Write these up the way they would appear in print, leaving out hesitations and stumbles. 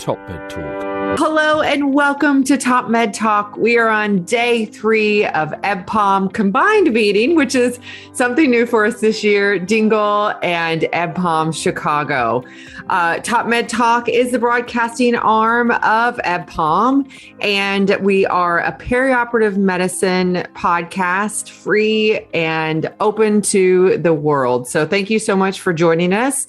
TopMedTalk. Hello and welcome to TopMedTalk. We are on day 3 of EBPOM combined meeting, which is something new for us this year, Dingle and EBPOM Chicago. TopMedTalk is the broadcasting arm of EBPOM, and we are a perioperative medicine podcast, free and open to the world. So thank you so much for joining us.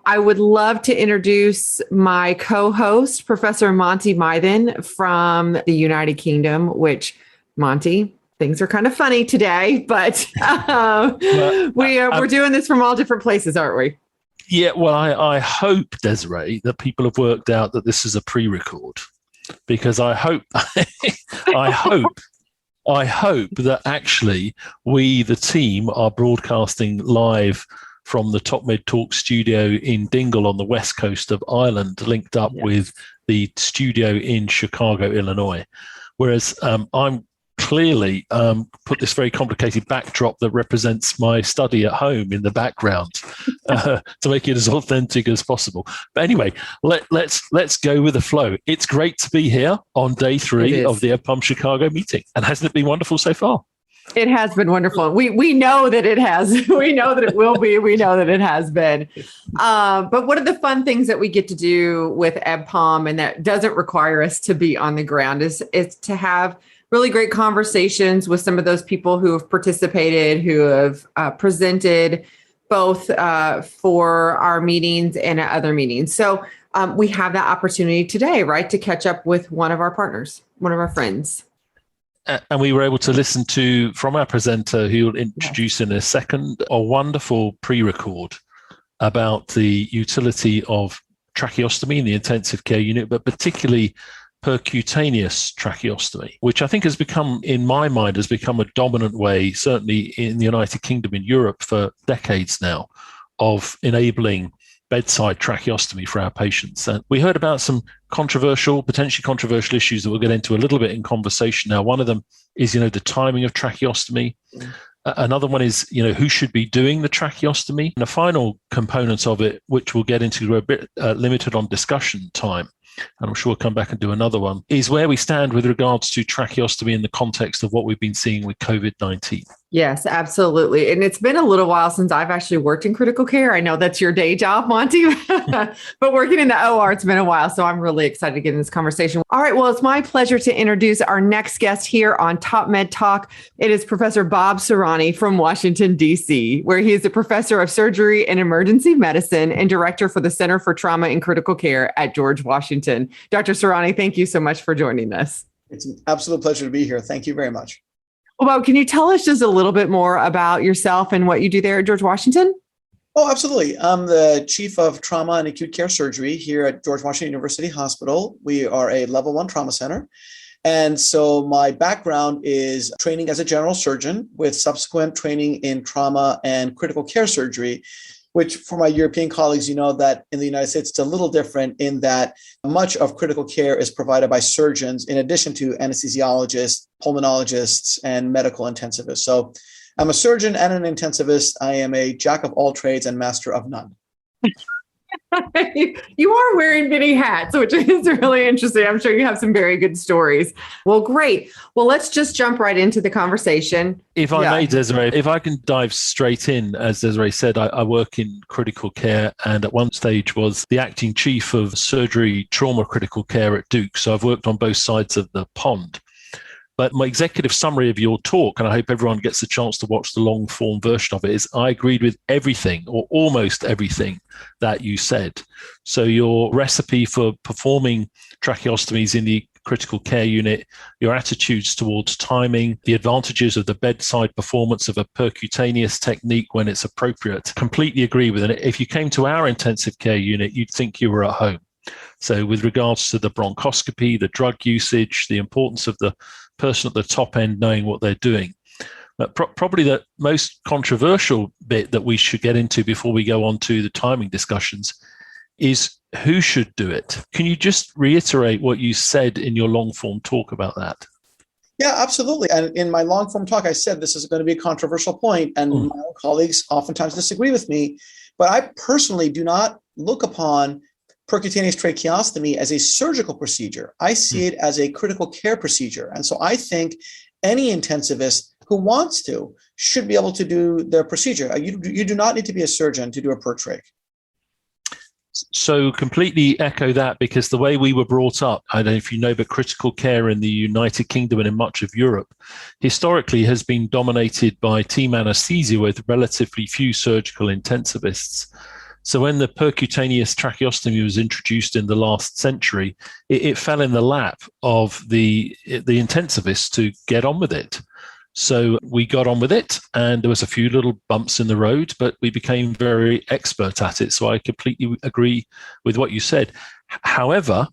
I would love to introduce my co-host, Professor Monty Mythen from the United Kingdom, which, Monty, things are kind of funny today, but we're doing this from all different places, aren't we? Yeah, well, I hope, Desiree, that people have worked out that this is a pre-record, because I hope that actually we, the team, are broadcasting live from the TopMedTalk studio in Dingle on the west coast of Ireland, linked up with the studio in Chicago, Illinois. Whereas I'm clearly put this very complicated backdrop that represents my study at home in the background to make it as authentic as possible. But anyway, let's go with the flow. It's great to be here on day 3 of the EBPOM Chicago meeting. And hasn't it been wonderful so far? It has been wonderful. We know that it has. We know that it will be. We know that it has been. But one of the fun things that we get to do with EBPOM, and that doesn't require us to be on the ground, is to have really great conversations with some of those people who have participated, who have presented both for our meetings and at other meetings. So we have that opportunity today, right, to catch up with one of our partners, one of our friends. And we were able to listen to, from our presenter, who will introduce in a second, a wonderful pre-record about the utility of tracheostomy in the intensive care unit, but particularly percutaneous tracheostomy, which I think has become, in my mind, has become a dominant way, certainly in the United Kingdom, in Europe for decades now, of enabling bedside tracheostomy for our patients. And we heard about some potentially controversial issues that we'll get into a little bit in conversation now. One of them is, the timing of tracheostomy. Another one is, who should be doing the tracheostomy. And the final component of it, which we'll get into, we're a bit limited on discussion time, and I'm sure we'll come back and do another one, is where we stand with regards to tracheostomy in the context of what we've been seeing with COVID-19. Yes, absolutely. And it's been a little while since I've actually worked in critical care. I know that's your day job, Monty, but working in the OR, it's been a while. So I'm really excited to get in this conversation. All right. Well, it's my pleasure to introduce our next guest here on TopMedTalk. It is Professor Bob Cerrani from Washington, D.C., where he is a professor of surgery and emergency medicine and director for the Center for Trauma and Critical Care at George Washington. Dr. Cerrani, thank you so much for joining us. It's an absolute pleasure to be here. Thank you very much. Well, Bob, can you tell us just a little bit more about yourself and what you do there at George Washington? Oh, absolutely. I'm the chief of trauma and acute care surgery here at George Washington University Hospital. We are a level 1 trauma center. And so my background is training as a general surgeon with subsequent training in trauma and critical care surgery, which for my European colleagues, that in the United States, it's a little different in that much of critical care is provided by surgeons in addition to anesthesiologists, pulmonologists, and medical intensivists. So I'm a surgeon and an intensivist. I am a jack of all trades and master of none. You are wearing many hats, which is really interesting. I'm sure you have some very good stories. Well, great. Well, let's just jump right into the conversation. If I may, Desiree, if I can dive straight in, as Desiree said, I work in critical care and at one stage was the acting chief of surgery trauma critical care at Duke. So I've worked on both sides of the pond. But my executive summary of your talk, and I hope everyone gets a chance to watch the long form version of it, is I agreed with everything or almost everything that you said. So your recipe for performing tracheostomies in the critical care unit, your attitudes towards timing, the advantages of the bedside performance of a percutaneous technique when it's appropriate, completely agree with it. If you came to our intensive care unit, you'd think you were at home. So with regards to the bronchoscopy, the drug usage, the importance of the person at the top end knowing what they're doing. But probably the most controversial bit that we should get into before we go on to the timing discussions is who should do it. Can you just reiterate what you said in your long form talk about that? Yeah, absolutely. And in my long form talk, I said this is going to be a controversial point, and my own colleagues oftentimes disagree with me. But I personally do not look upon percutaneous tracheostomy as a surgical procedure. I see it as a critical care procedure. And so I think any intensivist who wants to should be able to do the procedure. You do not need to be a surgeon to do a per trach. So completely echo that, because the way we were brought up, I don't know if you know, but critical care in the United Kingdom and in much of Europe historically has been dominated by team anesthesia with relatively few surgical intensivists. So when the percutaneous tracheostomy was introduced in the last century, it fell in the lap of the intensivists to get on with it. So we got on with it, and there was a few little bumps in the road, but we became very expert at it. So I completely agree with what you said. However,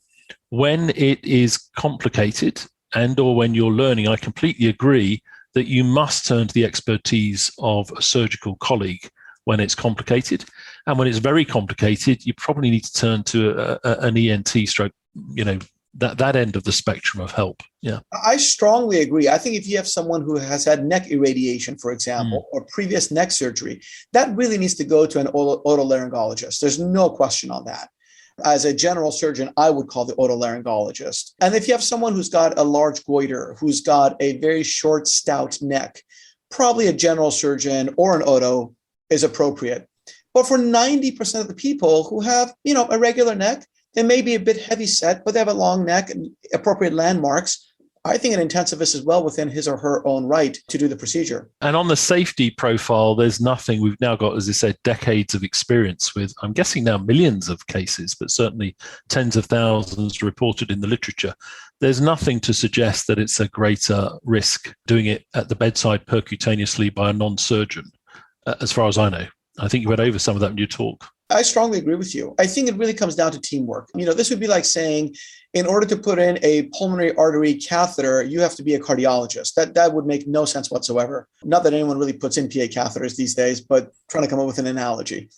when it is complicated and or when you're learning, I completely agree that you must turn to the expertise of a surgical colleague when it's complicated. And when it's very complicated, you probably need to turn to an ENT stroke, that end of the spectrum of help. Yeah. I strongly agree. I think if you have someone who has had neck irradiation, for example, or previous neck surgery, that really needs to go to an otolaryngologist. There's no question on that. As a general surgeon, I would call the otolaryngologist. And if you have someone who's got a large goiter, who's got a very short, stout neck, probably a general surgeon or an oto is appropriate. But for 90% of the people who have, a regular neck, they may be a bit heavy set, but they have a long neck and appropriate landmarks. I think an intensivist is well within his or her own right to do the procedure. And on the safety profile, there's nothing. We've now got, as I said, decades of experience with, I'm guessing now millions of cases, but certainly tens of thousands reported in the literature. There's nothing to suggest that it's a greater risk doing it at the bedside percutaneously by a non-surgeon, as far as I know. I think you went over some of that in your talk. I strongly agree with you. I think it really comes down to teamwork. This would be like saying, in order to put in a pulmonary artery catheter, you have to be a cardiologist. That would make no sense whatsoever. Not that anyone really puts in PA catheters these days, but trying to come up with an analogy.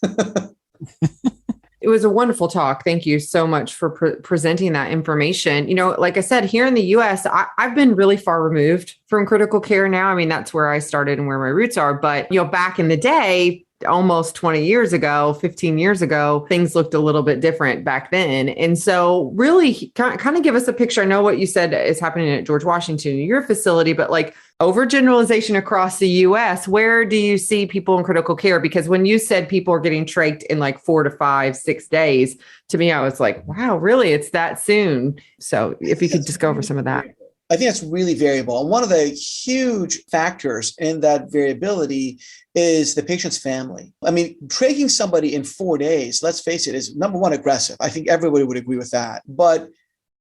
It was a wonderful talk. Thank you so much for presenting that information. Like I said, here in the US, I've been really far removed from critical care now. I mean, that's where I started and where my roots are. But, back in the day, almost 20 years ago, 15 years ago, things looked a little bit different back then. And so really kind of give us a picture. I know what you said is happening at George Washington, your facility, but like overgeneralization across the US, where do you see people in critical care? Because when you said people are getting trached in like 4 to 5, 6 days, to me, I was like, wow, really? It's that soon. So if you could just go over some of that. I think it's really variable. And one of the huge factors in that variability is the patient's family. I mean, traching somebody in 4 days, let's face it, is number one, aggressive. I think everybody would agree with that. But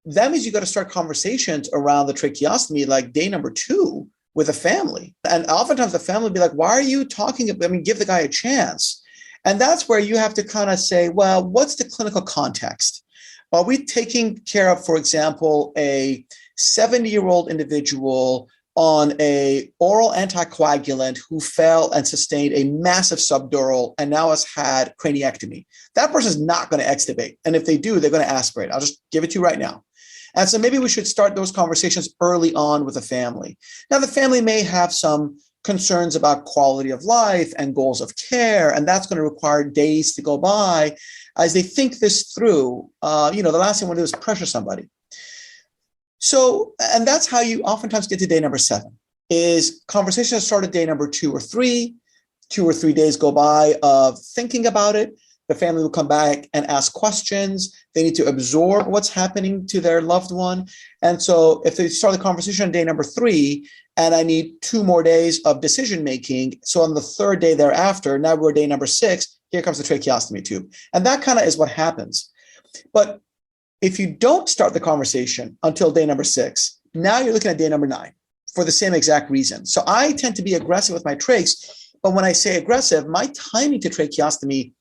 that means you got to start conversations around the tracheostomy like day number 2 with a family. And oftentimes the family will be like, why are you talking? Give the guy a chance. And that's where you have to kind of say, well, what's the clinical context? Are we taking care of, for example, a 70-year-old individual on a oral anticoagulant who fell and sustained a massive subdural and now has had craniectomy? That person is not going to extubate. And if they do, they're going to aspirate. I'll just give it to you right now. And so maybe we should start those conversations early on with the family. Now, the family may have some concerns about quality of life and goals of care, and that's going to require days to go by as they think this through. The last thing we want to do is pressure somebody. So, and that's how you oftentimes get to day number 7, is conversations start at day number 2 or 3. 2 or 3 days go by of thinking about it. The family will come back and ask questions. They need to absorb what's happening to their loved one. And so if they start the conversation on day number 3, and I need 2 more days of decision-making, so on the 3rd day thereafter, now we're day number 6, here comes the tracheostomy tube. And that kind of is what happens. But if you don't start the conversation until day number 6, now you're looking at day number 9 for the same exact reason. So I tend to be aggressive with my trachs, but when I say aggressive, my timing to tracheostomy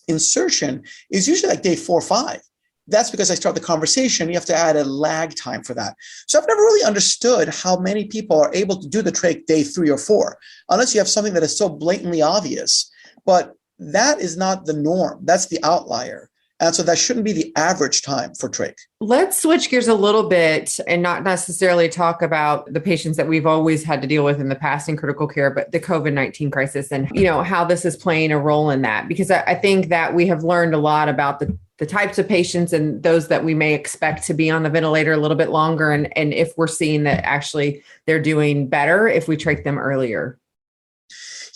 insertion is usually like day 4 or 5. That's because I start the conversation. You have to add a lag time for that. So I've never really understood how many people are able to do the trach day 3 or 4, unless you have something that is so blatantly obvious. But that is not the norm. That's the outlier. And so that shouldn't be the average time for trach. Let's switch gears a little bit and not necessarily talk about the patients that we've always had to deal with in the past in critical care, but the COVID-19 crisis and, how this is playing a role in that. Because I think that we have learned a lot about the the types of patients and those that we may expect to be on the ventilator a little bit longer, and if we're seeing that actually they're doing better if we trach them earlier?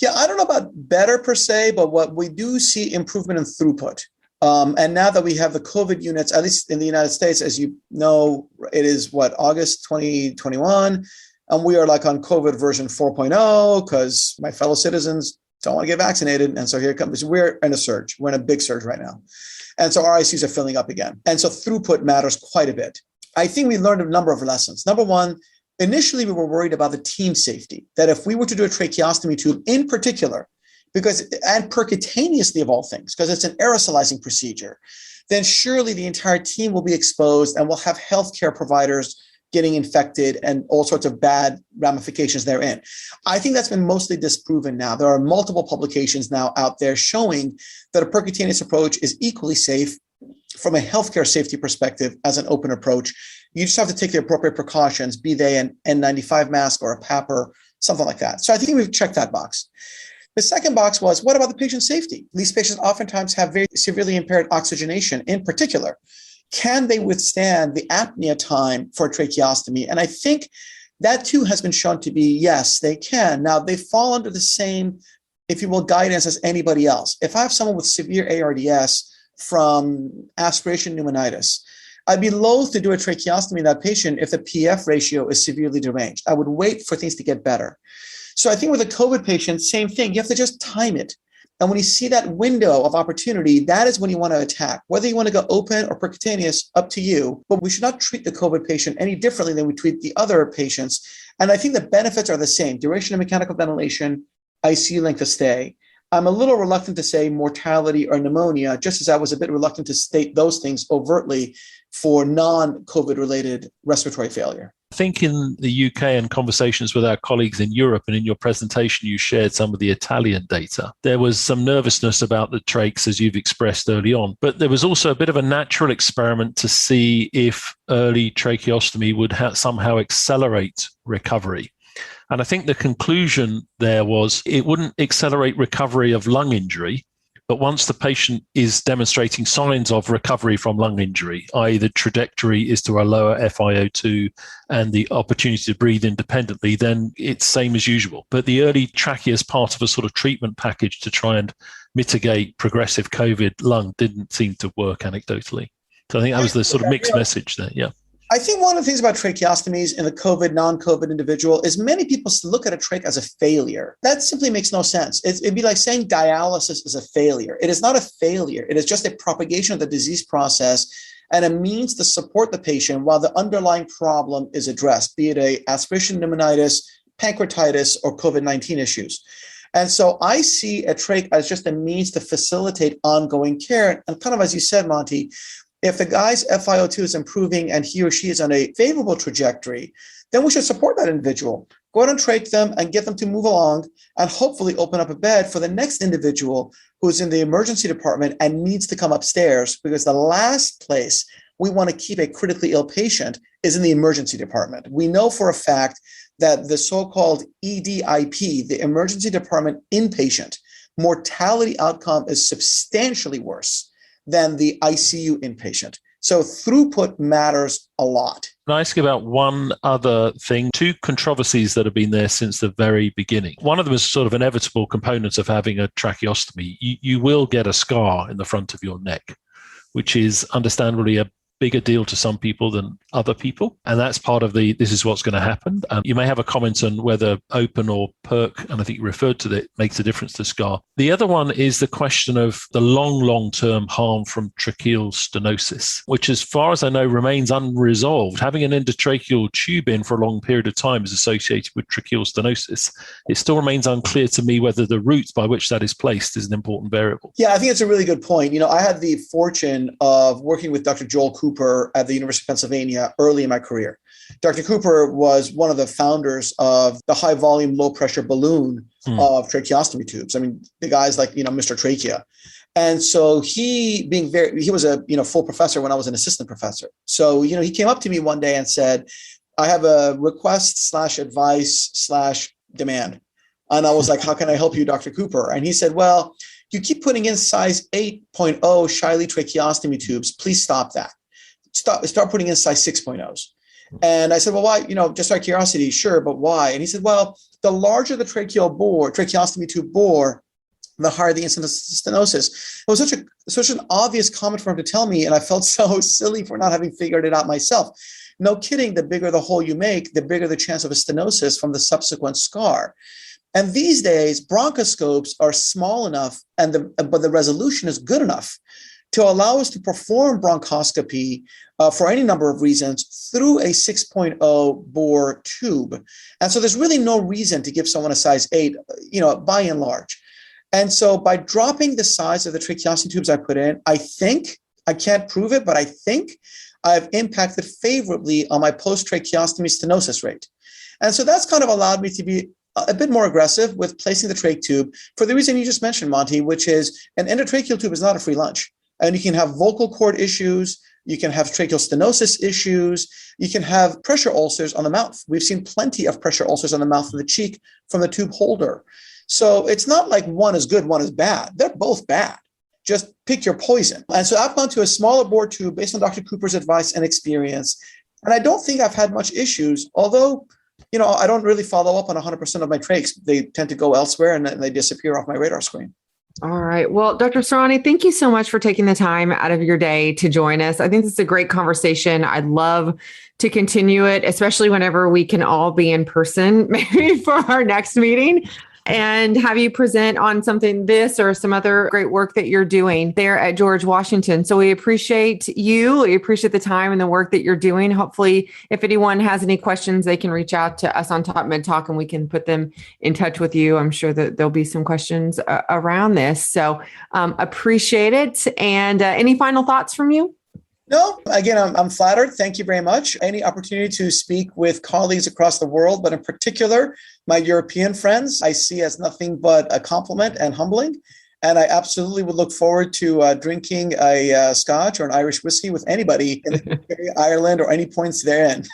Yeah, I don't know about better per se, but what we do see improvement in throughput. And now that we have the COVID units, at least in the United States, as you know, it is August 2021. And we are like on COVID version 4.0 because my fellow citizens don't want to get vaccinated. And so here it comes. We're in a surge. We're in a big surge right now. And so our ICUs are filling up again. And so throughput matters quite a bit. I think we learned a number of lessons. Number one, initially we were worried about the team safety, that if we were to do a tracheostomy tube in particular, and percutaneously of all things, because it's an aerosolizing procedure, then surely the entire team will be exposed and we'll have healthcare providers getting infected and all sorts of bad ramifications therein. I think that's been mostly disproven now. There are multiple publications now out there showing that a percutaneous approach is equally safe from a healthcare safety perspective as an open approach. You just have to take the appropriate precautions, be they an N95 mask or a PAP or something like that. So I think we've checked that box. The second box was, what about the patient safety? These patients oftentimes have very severely impaired oxygenation in particular. Can they withstand the apnea time for a tracheostomy? And I think that too has been shown to be, yes, they can. Now, they fall under the same, if you will, guidance as anybody else. If I have someone with severe ARDS from aspiration pneumonitis, I'd be loath to do a tracheostomy in that patient if the PF ratio is severely deranged. I would wait for things to get better. So I think with a COVID patient, same thing. You have to just time it. And when you see that window of opportunity, that is when you want to attack. Whether you want to go open or percutaneous, up to you. But we should not treat the COVID patient any differently than we treat the other patients. And I think the benefits are the same. Duration of mechanical ventilation, ICU length of stay. I'm a little reluctant to say mortality or pneumonia, just as I was a bit reluctant to state those things overtly for non-COVID related respiratory failure. I think in the UK and conversations with our colleagues in Europe, and in your presentation, you shared some of the Italian data. There was some nervousness about the trachs, as you've expressed early on, but there was also a bit of a natural experiment to see if early tracheostomy would somehow accelerate recovery. And I think the conclusion there was it wouldn't accelerate recovery of lung injury, but once the patient is demonstrating signs of recovery from lung injury, i.e. the trajectory is to a lower FiO2 and the opportunity to breathe independently, then it's same as usual. But the early trachea as part of a sort of treatment package to try and mitigate progressive COVID lung didn't seem to work anecdotally. So I think that was the sort of mixed message there, yeah. I think one of the things about tracheostomies in the COVID, non-COVID individual is many people look at a trach as a failure. That simply makes no sense. It'd be like saying dialysis is a failure. It is not a failure. It is just a propagation of the disease process and a means to support the patient while the underlying problem is addressed, be it a aspiration pneumonitis, pancreatitis, or COVID-19 issues. And so I see a trach as just a means to facilitate ongoing care. And kind of as you said, Monty, if the guy's FiO2 is improving and he or she is on a favorable trajectory, then we should support that individual. Go out and trach them and get them to move along and hopefully open up a bed for the next individual who's in the emergency department and needs to come upstairs, because the last place we want to keep a critically ill patient is in the emergency department. We know for a fact that the so-called EDIP, the emergency department inpatient, mortality outcome is substantially worse than the ICU inpatient. So throughput matters a lot. Can I ask you about one other thing? Two controversies that have been there since the very beginning. One of them is sort of inevitable components of having a tracheostomy. You will get a scar in the front of your neck, which is understandably a bigger deal to some people than other people. And that's part of this is what's going to happen. You may have a comment on whether open or perc, and I think you referred to that, makes a difference to scar. The other one is the question of the long-term harm from tracheal stenosis, which as far as I know remains unresolved. Having an endotracheal tube in for a long period of time is associated with tracheal stenosis. It still remains unclear to me whether the route by which that is placed is an important variable. Yeah, I think it's a really good point. I had the fortune of working with Dr. Joel Cooper at the University of Pennsylvania early in my career. Dr. Cooper was one of the founders of the high volume, low pressure balloon of tracheostomy tubes. I mean, the guy's like, Mr. Trachea. And so he was a, full professor when I was an assistant professor. So, he came up to me one day and said, I have a request / advice / demand. And I was like, how can I help you, Dr. Cooper? And he said, well, you keep putting in size 8.0 Shiley tracheostomy tubes. Please stop that. Start putting in size 6.0s. And I said, well, why? Just out of curiosity, sure, but why? And he said, well, the larger the tracheostomy tube bore, the higher the incidence of stenosis. It was such an obvious comment for him to tell me, and I felt so silly for not having figured it out myself. No kidding, the bigger the hole you make, the bigger the chance of a stenosis from the subsequent scar. And these days, bronchoscopes are small enough, but the resolution is good enough to allow us to perform bronchoscopy for any number of reasons through a 6.0 bore tube. And so there's really no reason to give someone a size 8, by and large. And so by dropping the size of the tracheostomy tubes I put in, I think, I can't prove it, but I think I've impacted favorably on my post-tracheostomy stenosis rate. And so that's kind of allowed me to be a bit more aggressive with placing the trach tube for the reason you just mentioned, Monty, which is an endotracheal tube is not a free lunch. And you can have vocal cord issues, you can have tracheal stenosis issues, you can have pressure ulcers on the mouth. We've seen plenty of pressure ulcers on the mouth and the cheek from the tube holder. So it's not like one is good, one is bad. They're both bad. Just pick your poison. And so I've gone to a smaller bore tube based on Dr. Cooper's advice and experience. And I don't think I've had much issues, although, I don't really follow up on 100% of my trachs. They tend to go elsewhere and then they disappear off my radar screen. All right. Well, Dr. Cerrani, thank you so much for taking the time out of your day to join us. I think this is a great conversation. I'd love to continue it, especially whenever we can all be in person, maybe for our next meeting, and have you present on this or some other great work that you're doing there at George Washington. So we appreciate you. We appreciate the time and the work that you're doing. Hopefully, if anyone has any questions, they can reach out to us on TopMedTalk and we can put them in touch with you. I'm sure that there'll be some questions around this. So appreciate it. And any final thoughts from you? No, again, I'm flattered. Thank you very much. Any opportunity to speak with colleagues across the world, but in particular, my European friends, I see as nothing but a compliment and humbling. And I absolutely would look forward to drinking a Scotch or an Irish whiskey with anybody in Ireland or any points therein.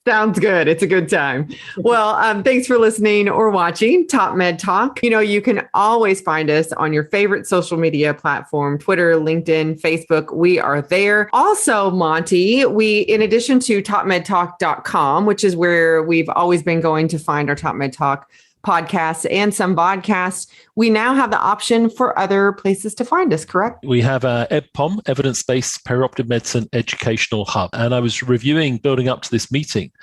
Sounds good. It's a good time. Well, thanks for listening or watching TopMedTalk. You can always find us on your favorite social media platform, Twitter, LinkedIn, Facebook. We are there. Also, Monty, in addition to TopMedTalk.com, which is where we've always been going to find our TopMedTalk podcasts and some podcasts, we now have the option for other places to find us, correct? We have our EBPOM, Evidence Based Perioperative Medicine Educational Hub. And I was reviewing, building up to this meeting,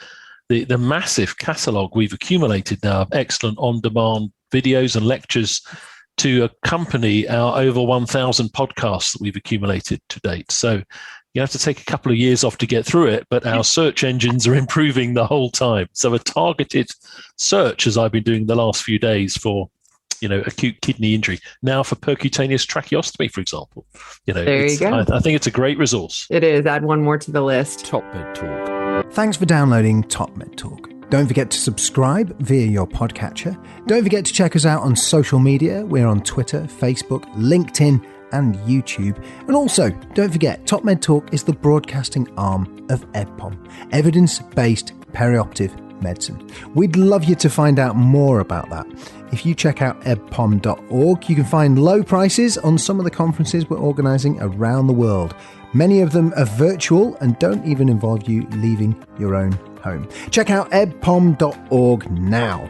the massive catalogue we've accumulated now of excellent on-demand videos and lectures to accompany our over 1,000 podcasts that we've accumulated to date. So you have to take a couple of years off to get through it, but our search engines are improving the whole time. So a targeted search, as I've been doing the last few days for, acute kidney injury, now for percutaneous tracheostomy, for example. There you go. I think it's a great resource. It is. Add one more to the list. TopMedTalk. Thanks for downloading TopMedTalk. Don't forget to subscribe via your podcatcher. Don't forget to check us out on social media. We're on Twitter, Facebook, LinkedIn, and YouTube. And also, don't forget, TopMedTalk is the broadcasting arm of EBPOM, Evidence Based Perioperative Medicine. We'd love you to find out more about that. If you check out ebpom.org, you can find low prices on some of the conferences we're organising around the world. Many of them are virtual and don't even involve you leaving your own home. Check out ebpom.org now.